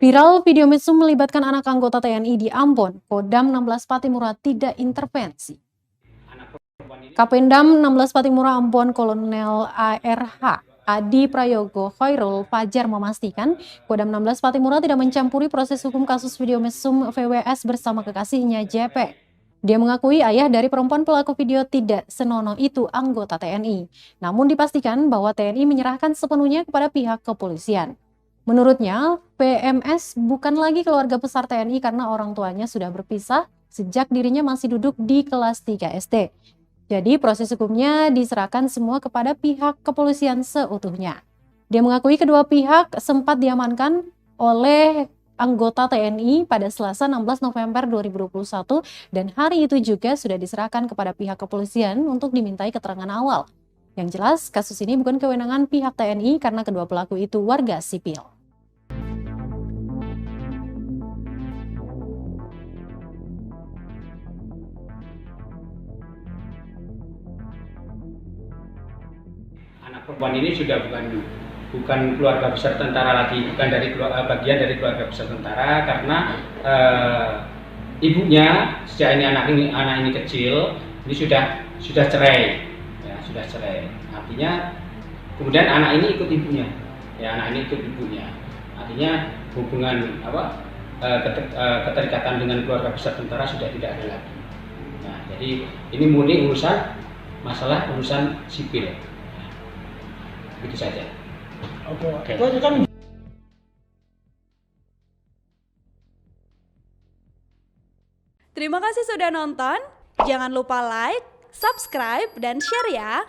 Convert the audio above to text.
Viral video mesum melibatkan anak anggota TNI di Ambon, Kodam 16 Patimura tidak intervensi. Kapendam 16 Patimura Ambon Kolonel ARH Adi Prayogo Khairul Fajar memastikan Kodam 16 Patimura tidak mencampuri proses hukum kasus video mesum VWS bersama kekasihnya JP. Dia mengakui ayah dari perempuan pelaku video tidak senonoh itu anggota TNI. Namun dipastikan bahwa TNI menyerahkan sepenuhnya kepada pihak kepolisian. Menurutnya, PMS bukan lagi keluarga besar TNI karena orang tuanya sudah berpisah sejak dirinya masih duduk di kelas 3 SD. Jadi proses hukumnya diserahkan semua kepada pihak kepolisian seutuhnya. Dia mengakui kedua pihak sempat diamankan oleh anggota TNI pada Selasa 16 November 2021 dan hari itu juga sudah diserahkan kepada pihak kepolisian untuk dimintai keterangan awal. Yang jelas, kasus ini bukan kewenangan pihak TNI karena kedua pelaku itu warga sipil. Anak perempuan ini sudah bukan keluarga besar tentara lagi, bukan bagian dari keluarga besar tentara karena ibunya sejak anak ini kecil ini sudah cerai, ya, sudah cerai. Artinya kemudian anak ini ikut ibunya, Artinya hubungan keterikatan dengan keluarga besar tentara sudah tidak ada lagi. Nah, jadi ini murni urusan sipil. Begitu saja. Oke. Terima kasih sudah nonton. Jangan lupa like, subscribe, dan share ya.